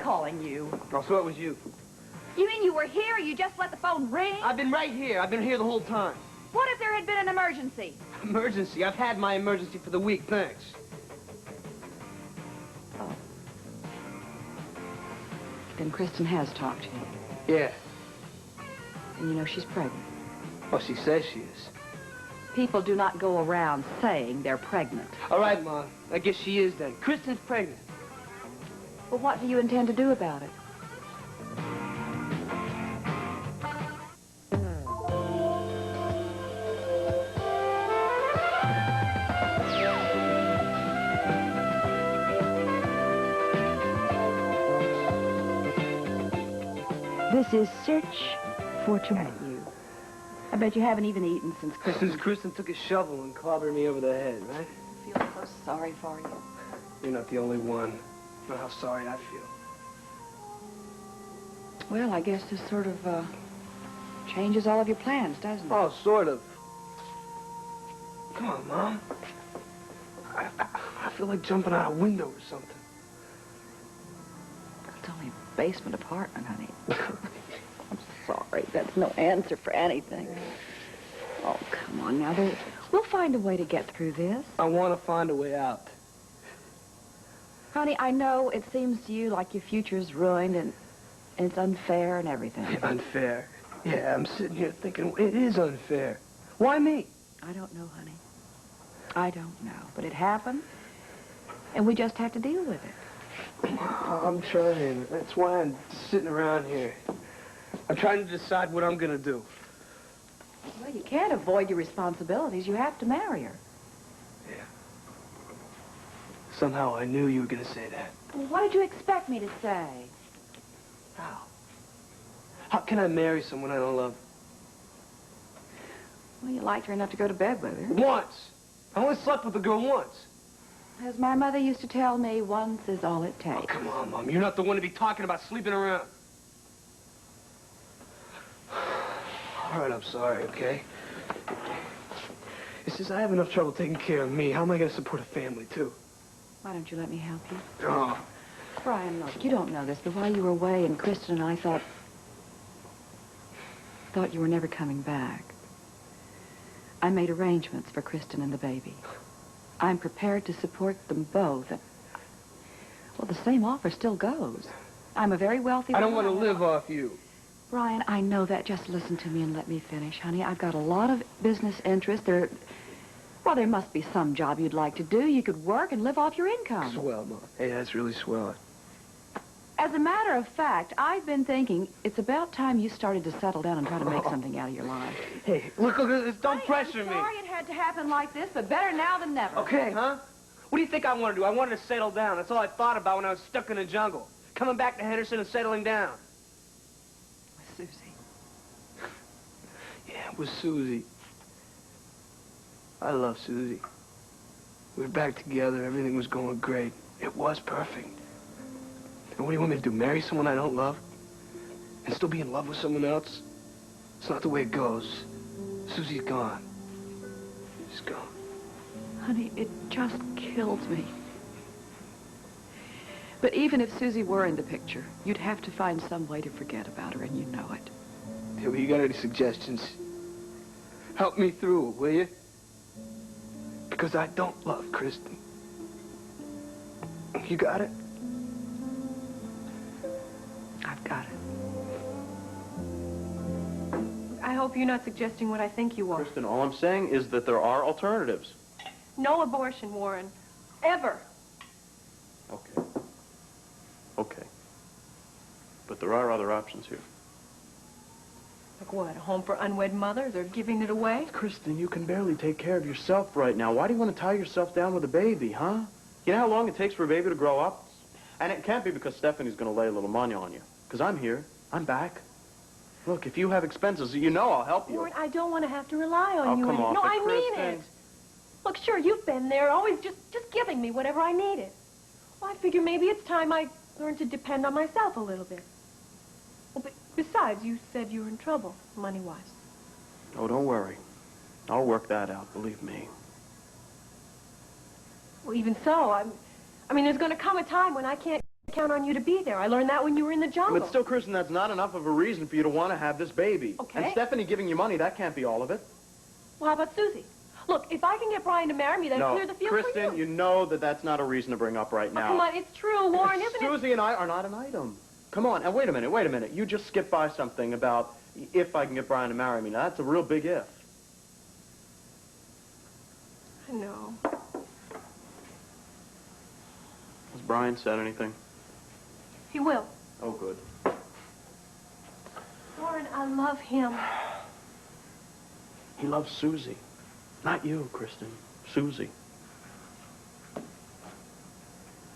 calling you. Oh, so it was you. You mean you were here or you just let the phone ring? I've been right here. I've been here the whole time. What if there had been an emergency? Emergency? I've had my emergency for the week, thanks. Oh. Then Kristen has talked to you. Yeah. And you know she's pregnant. Oh, she says she is. People do not go around saying they're pregnant. All right, Ma. I guess she is then. Kristen's pregnant. Well, what do you intend to do about it? This is Search for Tomorrow. I bet you haven't even eaten since Kristen. Since Kristen took a shovel and clobbered me over the head, right? I feel so sorry for you. You're not the only one. You know how sorry I feel. Well, I guess this sort of, changes all of your plans, doesn't it? Oh, sort of. Come on, Mom. I feel like jumping out a window or something. It's only a basement apartment, honey. I'm sorry. That's no answer for anything. Oh, come on now. We'll find a way to get through this. I want to find a way out. Honey, I know it seems to you like your future's ruined and it's unfair and everything. Unfair? Yeah, I'm sitting here thinking it is unfair. Why me? I don't know, honey. I don't know. But it happened, and we just have to deal with it. I'm trying. That's why I'm just sitting around here. I'm trying to decide what I'm going to do. Well, you can't avoid your responsibilities. You have to marry her. Yeah. Somehow I knew you were going to say that. Well, what did you expect me to say? How? How can I marry someone I don't love? Well, you liked her enough to go to bed with her. Once. I only slept with a girl once. As my mother used to tell me, once is all it takes. Oh, come on, Mom. You're not the one to be talking about sleeping around. All right, I'm sorry, okay? It's just I have enough trouble taking care of me. How am I going to support a family, too? Why don't you let me help you? Oh. Brian, look, you don't know this, but while you were away, and Kristen and I thought you were never coming back. I made arrangements for Kristen and the baby. I'm prepared to support them both. Well, the same offer still goes. I'm a very wealthy woman. I don't want to live off you. Brian, I know that. Just listen to me and let me finish, honey. I've got a lot of business interests. There must be some job you'd like to do. You could work and live off your income. Swell, Mom. Hey, that's really swell. As a matter of fact, I've been thinking it's about time you started to settle down and try to make something out of your life. Hey, look, don't pressure me. I'm sorry it had to happen like this, but better now than never. Okay, huh? What do you think I want to do? I wanted to settle down. That's all I thought about when I was stuck in the jungle. Coming back to Henderson and settling down. With Susie. Yeah, it was Susie. I love Susie. We were back together. Everything was going great. It was perfect. And what do you want me to do? Marry someone I don't love? And still be in love with someone else? It's not the way it goes. Susie's gone. She's gone. Honey, it just kills me. But even if Susie were in the picture, you'd have to find some way to forget about her, and you know it. Yeah, well, you got any suggestions? Help me through, will you? Because I don't love Kristen. You got it? I've got it. I hope you're not suggesting what I think you are. Kristen, all I'm saying is that there are alternatives. No abortion, Warren. Ever. Okay. Okay. But there are other options here. Like what, a home for unwed mothers or giving it away? Kristen, you can barely take care of yourself right now. Why do you want to tie yourself down with a baby, huh? You know how long it takes for a baby to grow up? And it can't be because Stephanie's going to lay a little money on you. Because I'm here. I'm back. Look, if you have expenses, you know I'll help you. Warren, I don't want to have to rely on you come anymore. off No, it, I mean Kristen. it. Look, sure, you've been there, always just giving me whatever I needed. Well, I figure maybe it's time I learned to depend on myself a little bit. Well, but besides, you said you were in trouble, money-wise. Oh, don't worry. I'll work that out, believe me. Well, even so, I mean, there's going to come a time when I can't count on you to be there. I learned that when you were in the jungle. But still, Kristen, that's not enough of a reason for you to want to have this baby. Okay. And Stephanie giving you money, that can't be all of it. Well, how about Susie? Look, if I can get Brian to marry me, then No, clear the field Kristen, for you know that that's not a reason to bring up right Oh, now. come on, it's true, Warren, isn't it? Susie and I are not an item. Come on, and wait a minute. You just skipped by something about if I can get Brian to marry me. Now, that's a real big if. I know. Has Brian said anything? He will. Oh, good. Warren, I love him. He loves Susie. Not you, Kristen. Susie.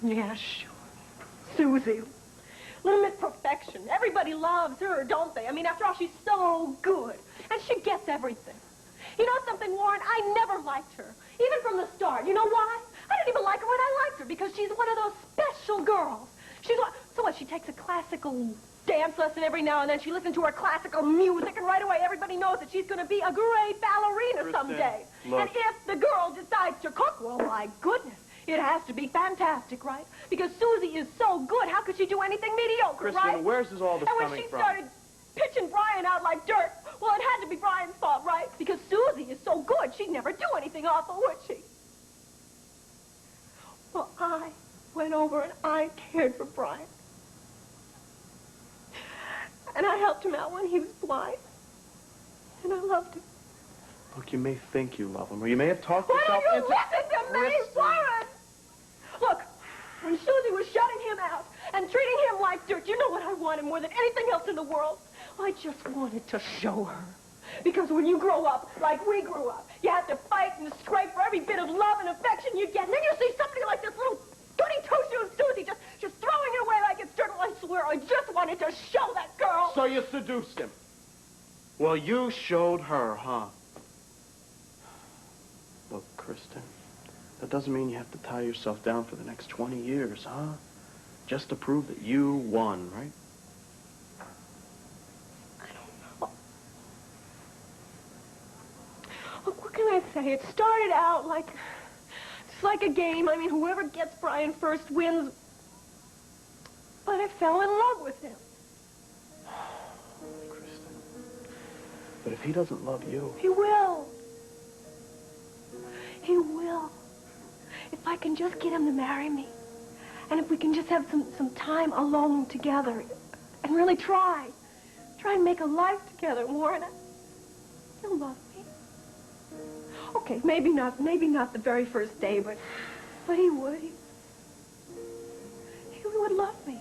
Yeah, sure. Susie. Little Miss Perfection. Everybody loves her, don't they? I mean, after all, she's so good. And she gets everything. You know something, Warren? I never liked her. Even from the start. You know why? I didn't even like her when I liked her because she's one of those special girls. She's one... So what, she takes a classical dance lesson every now and then. She listens to her classical music, and right away everybody knows that she's going to be a great ballerina Kristen, someday. look. And if the girl decides to cook, well, my goodness, it has to be fantastic, right? Because Susie is so good, how could she do anything mediocre, Kristen, right? where's all this and when coming she from? started pitching Brian out like dirt, well, it had to be Brian's fault, right? Because Susie is so good, she'd never do anything awful, would she? Well, I went over and I cared for Brian. And I helped him out when he was blind. And I loved him. Look, you may think you love him, or you may have talked Why yourself don't you into... listen to me, Kristen. Warren? Look, when Susie was shutting him out and treating him like dirt, you know what I wanted more than anything else in the world? I just wanted to show her. Because when you grow up, like we grew up, you have to fight and scrape for every bit of love and affection you get. And then you see somebody like this little goody two-shoes Susie just throwing it away like it's dirt. Well, I swear, I just wanted to show that girl. So you seduced him. Well, you showed her, huh? Look, Kristen, that doesn't mean you have to tie yourself down for the next 20 years, huh? Just to prove that you won, right? I don't know. Look, what can I say? It started out like... It's like a game. I mean, whoever gets Brian first wins. But I fell in love with him. Kristen. But if he doesn't love you... He will. He will. If I can just get him to marry me. And if we can just have some time alone together. And really try. Try and make a life together, Warren. He'll love me. Okay, maybe not the very first day, but he would. He would love me.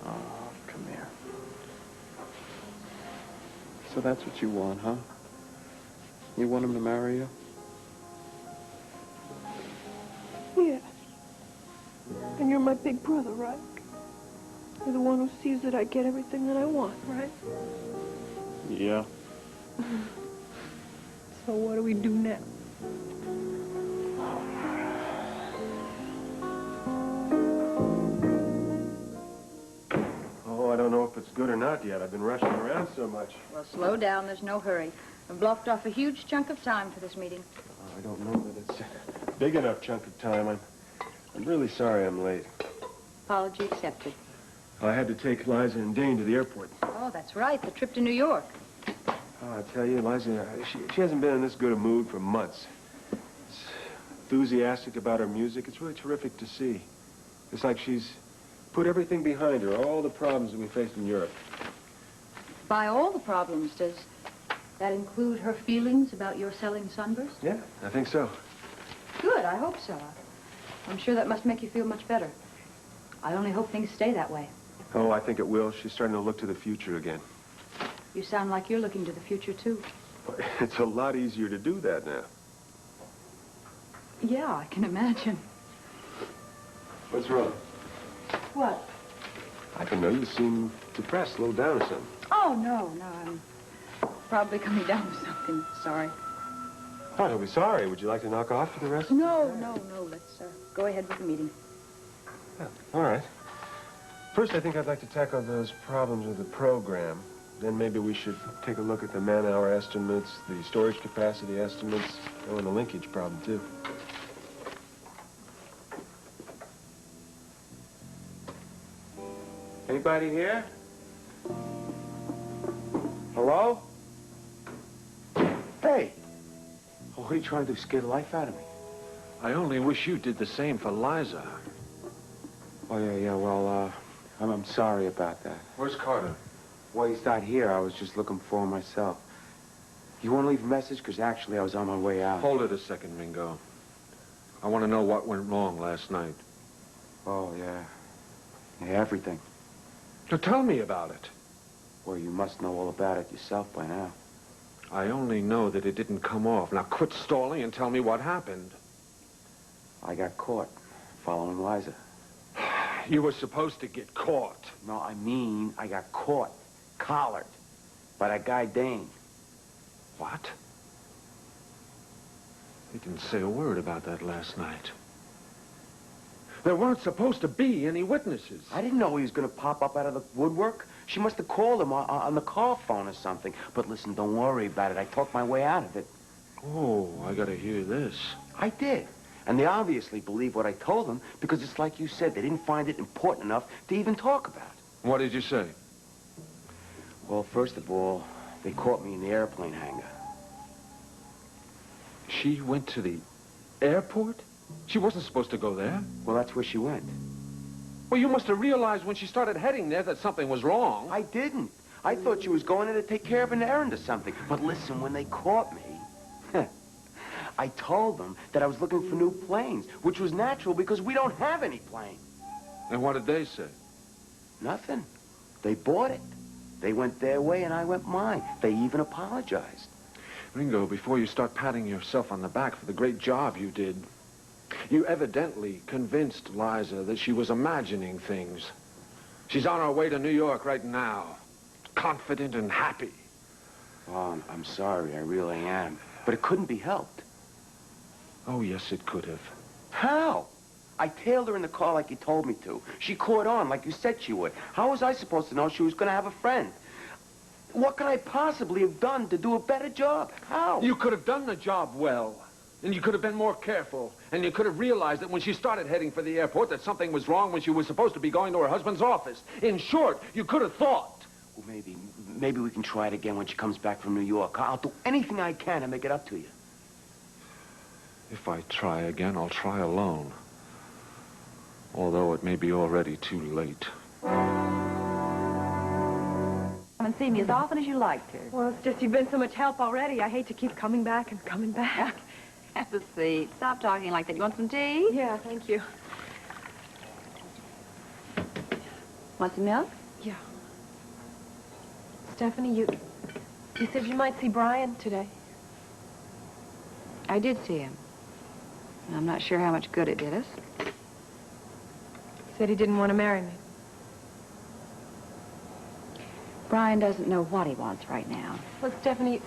Oh, come here. So that's what you want, huh? You want him to marry you? Yes. And you're my big brother, right? You're the one who sees that I get everything that I want, right? Yeah. So what do we do now? Oh, I don't know if it's good or not yet. I've been rushing around so much. Well, slow down. There's no hurry. I've blocked off a huge chunk of time for this meeting. I don't know that it's a big enough chunk of time. I'm really sorry I'm late. Apology accepted. I had to take Liza and Dane to the airport. Oh, that's right. The trip to New York. Oh, I tell you, Liza, she hasn't been in this good a mood for months. It's enthusiastic about her music. It's really terrific to see. It's like she's put everything behind her, all the problems that we faced in Europe. By all the problems, does that include her feelings about your selling Sunburst? Yeah, I think so. Good. I hope so. I'm sure that must make you feel much better. I only hope things stay that way. Oh, I think it will. She's starting to look to the future again. You sound like you're looking to the future, too. It's a lot easier to do that now. Yeah, I can imagine. What's wrong? What? I don't know. You seem depressed, a little down or something. Oh, no. I'm probably coming down with something. Sorry. Oh, don't be sorry. Would you like to knock off for the rest? No. Let's go ahead with the meeting. Yeah, all right. First, I think I'd like to tackle those problems with the program. Then maybe we should take a look at the man-hour estimates, the storage capacity estimates, and the linkage problem, too. Anybody here? Hello? Hey! Oh, what are you trying to do, scare the life out of me? I only wish you did the same for Liza. Oh, yeah, well, I'm sorry about that. Where's Carter? Well, he's not here. I was just looking for him myself. You want to leave a message? Because actually, I was on my way out. Hold it a second, Ringo. I want to know what went wrong last night. Oh, yeah. Yeah, everything. So tell me about it. Well, you must know all about it yourself by now. I only know that it didn't come off. Now quit stalling and tell me what happened. I got caught following Liza. You were supposed to get caught. No, I mean, I got caught, collared, by that guy Dane. What? He didn't say a word about that last night. There weren't supposed to be any witnesses. I didn't know he was going to pop up out of the woodwork. She must have called him on the car phone or something. But listen, don't worry about it. I talked my way out of it. Oh, I gotta hear this. I did. And they obviously believe what I told them because it's like you said, they didn't find it important enough to even talk about. What did you say? Well, first of all, they caught me in the airplane hangar. She went to the airport? She wasn't supposed to go there. Well, that's where she went. Well, you must have realized when she started heading there that something was wrong. I didn't. I thought she was going in to take care of an errand or something. But listen, when they caught me, I told them that I was looking for new planes, which was natural because we don't have any plane. And what did they say? Nothing. They bought it. They went their way and I went mine. They even apologized. Ringo, before you start patting yourself on the back for the great job you did, you evidently convinced Liza that she was imagining things. She's on her way to New York right now, confident and happy. Oh, I'm sorry. I really am. But it couldn't be helped. Oh, yes, it could have. How? I tailed her in the car like you told me to. She caught on like you said she would. How was I supposed to know she was going to have a friend? What could I possibly have done to do a better job? How? You could have done the job well. And you could have been more careful. And you could have realized that when she started heading for the airport that something was wrong when she was supposed to be going to her husband's office. In short, you could have thought. Well, maybe we can try it again when she comes back from New York. I'll do anything I can to make it up to you. If I try again, I'll try alone. Although it may be already too late. Come and see me as often as you like to. Well, it's just you've been so much help already. I hate to keep coming back and coming back. Have a seat. Stop talking like that. You want some tea? Yeah, thank you. Want some milk? Yeah. Stephanie, you said you might see Brian today. I did see him. I'm not sure how much good it did us. He said he didn't want to marry me. Brian doesn't know what he wants right now. Look, Stephanie,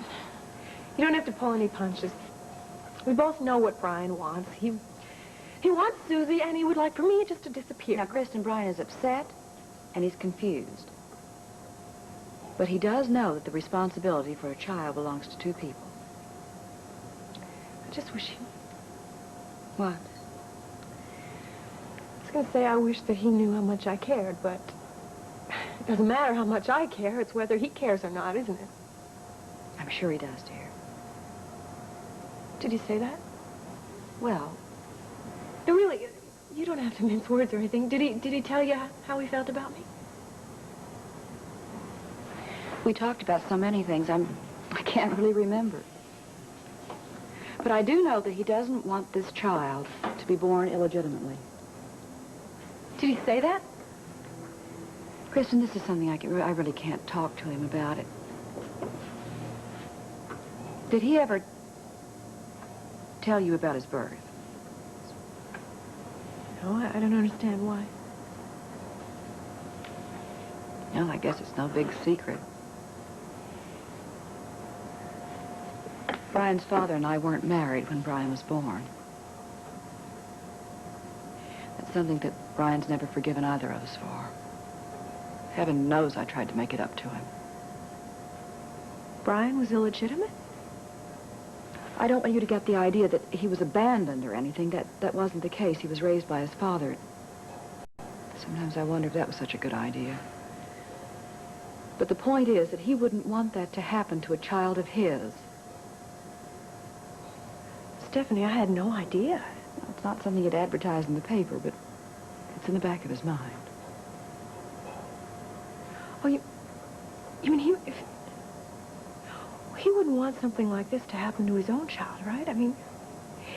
you don't have to pull any punches. We both know what Brian wants. He wants Susie, and he would like for me just to disappear. Now, Kristen, Brian is upset, and he's confused. But he does know that the responsibility for a child belongs to two people. I just wish he... What? I was going to say I wish that he knew how much I cared, but it doesn't matter how much I care. It's whether he cares or not, isn't it? I'm sure he does, dear. Did he say that? Well, No, really, you don't have to mince words or anything. Did he tell you how he felt about me? we talked about so many things, I can't really remember. But I do know that he doesn't want this child to be born illegitimately. Did he say that? Kristen, this is something I really can't talk to him about it. Did he ever tell you about his birth? No, I don't understand why. Well, I guess it's no big secret. Brian's father and I weren't married when Brian was born. That's something that Brian's never forgiven either of us for. Heaven knows I tried to make it up to him. Brian was illegitimate? I don't want you to get the idea that he was abandoned or anything. That wasn't the case. He was raised by his father. Sometimes I wonder if that was such a good idea. But the point is that he wouldn't want that to happen to a child of his. Stephanie, I had no idea. It's not something he'd advertised in the paper, but it's in the back of his mind. Oh, you mean he wouldn't want something like this to happen to his own child, right? I mean,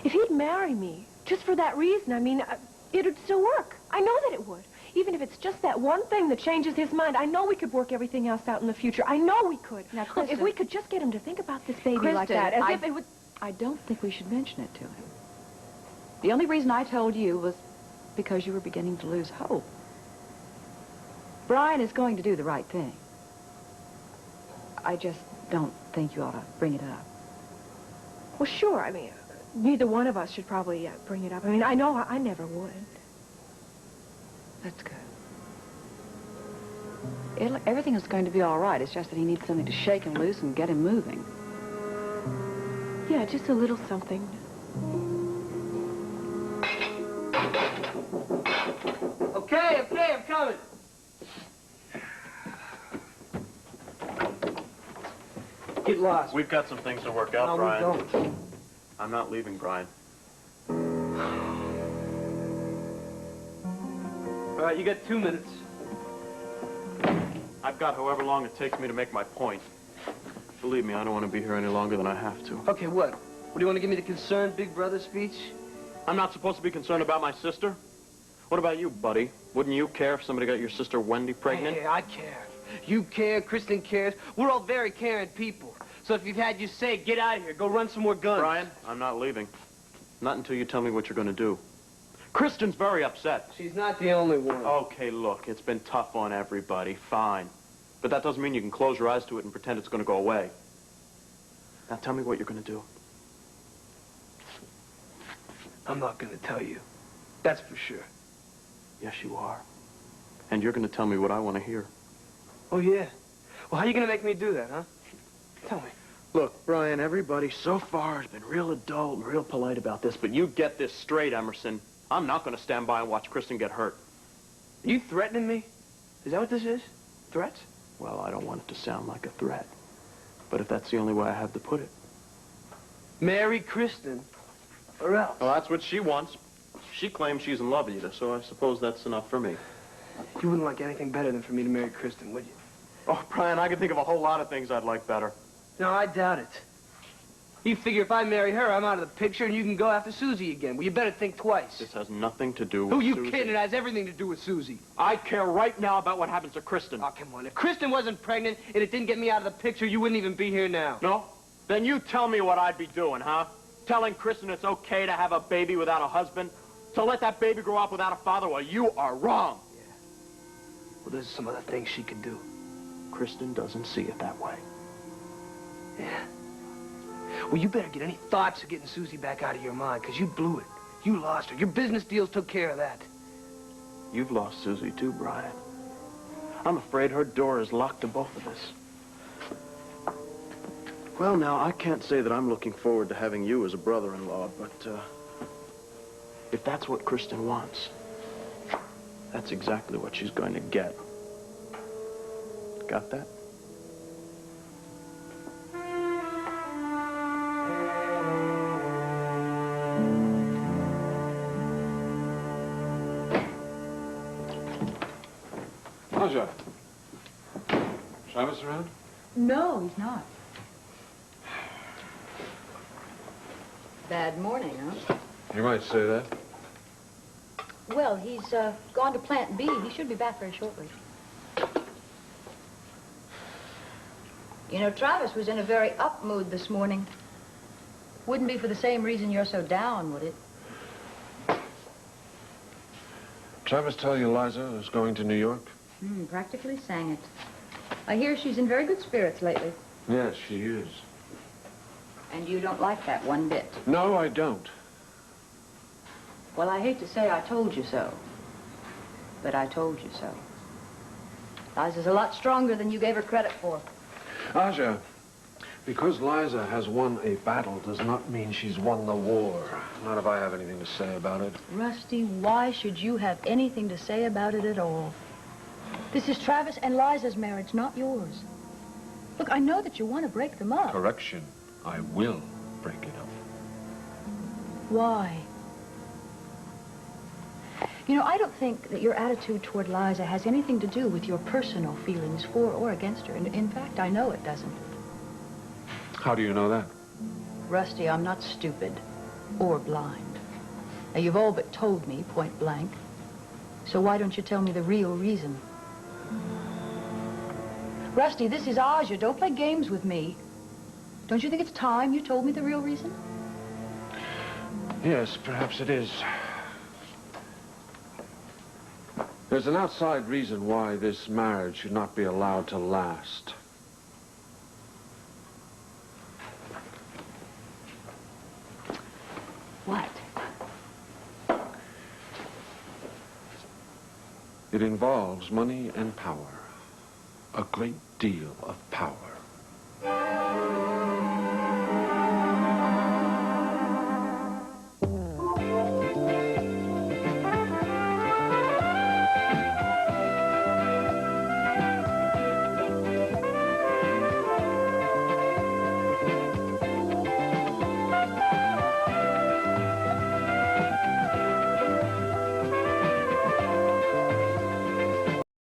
if he'd marry me just for that reason, I mean, it'd still work. I know that it would. Even if it's just that one thing that changes his mind, I know we could work everything else out in the future. I know we could. Now, Look, if Kristen- we could just get him to think about this baby Kristen, like that, as if it would... I don't think we should mention it to him. The only reason I told you was because you were beginning to lose hope. Brian is going to do the right thing. I just don't think you ought to bring it up. Well, sure, I mean, neither one of us should probably bring it up. I mean, I know I never would. That's good. Everything is going to be all right. It's just that he needs something to shake him loose and get him moving. Yeah, just a little something. Okay, I'm coming. Get lost. We've got some things to work out, No, Brian. we don't. I'm not leaving, Brian. All right, you got 2 minutes. I've got however long it takes me to make my point. Believe me, I don't want to be here any longer than I have to. Okay, what? What, do you want to give me the concerned big brother speech? I'm not supposed to be concerned about my sister? What about you, buddy? Wouldn't you care if somebody got your sister Wendy pregnant? Hey, I care. You care, Kristen cares. We're all very caring people. So if you've had your say, get out of here. Go run some more guns. Brian, I'm not leaving. Not until you tell me what you're going to do. Kristen's very upset. She's not the only one. Okay, look, it's been tough on everybody. Fine. But that doesn't mean you can close your eyes to it and pretend it's going to go away. Now tell me what you're going to do. I'm not going to tell you. That's for sure. Yes, you are. And you're going to tell me what I want to hear. Oh, yeah? Well, how are you going to make me do that, huh? Tell me. Look, Brian, everybody so far has been real adult and real polite about this, but you get this straight, Emerson. I'm not going to stand by and watch Kristen get hurt. Are you threatening me? Is that what this is? Threats? Well, I don't want it to sound like a threat. But if that's the only way I have to put it. Marry Kristen, or else. Well, that's what she wants. She claims she's in love with you, so I suppose that's enough for me. You wouldn't like anything better than for me to marry Kristen, would you? Oh, Brian, I can think of a whole lot of things I'd like better. No, I doubt it. You figure if I marry her, I'm out of the picture and you can go after Susie again. Well, you better think twice. This has nothing to do with Who you Susie. kidding? It has everything to do with Susie. I care right now about what happens to Kristen. Oh, come on. If Kristen wasn't pregnant and it didn't get me out of the picture, you wouldn't even be here now. No? Then you tell me what I'd be doing, huh? Telling Kristen it's okay to have a baby without a husband? To let that baby grow up without a father? Well, you are wrong. Yeah. Well, there's some other things she could do. Kristen doesn't see it that way. Yeah. Well, you better get any thoughts of getting Susie back out of your mind, because you blew it. You lost her. Your business deals took care of that. You've lost Susie too, Brian. I'm afraid her door is locked to both of us. Well, now, I can't say that I'm looking forward to having you as a brother-in-law, but if that's what Kristen wants, that's exactly what she's going to get. Got that? Aja. Travis around? No, he's not. Bad morning, huh? You might say that. Well, he's gone to Plant B. He should be back very shortly. You know, Travis was in a very up mood this morning. Wouldn't be for the same reason you're so down, would it? Travis tell you Liza is going to New York? Practically sang it. I hear she's in very good spirits lately. Yes, she is. And you don't like that one bit. No, I don't. Well, I hate to say I told you so. But I told you so. Liza's a lot stronger than you gave her credit for. Aja, because Liza has won a battle does not mean she's won the war. Not if I have anything to say about it. Rusty, why should you have anything to say about it at all? This is Travis and Liza's marriage, not yours. Look, I know that you want to break them up. Correction. I will break it up. Why? You know, I don't think that your attitude toward Liza has anything to do with your personal feelings for or against her. And in fact, I know it doesn't. How do you know that? Rusty, I'm not stupid or blind. Now, you've all but told me point blank. So why don't you tell me the real reason? Rusty, this is Aja. Don't play games with me. Don't you think it's time you told me the real reason? Yes, perhaps it is. There's an outside reason why this marriage should not be allowed to last. What? It involves money and power. A great deal of power.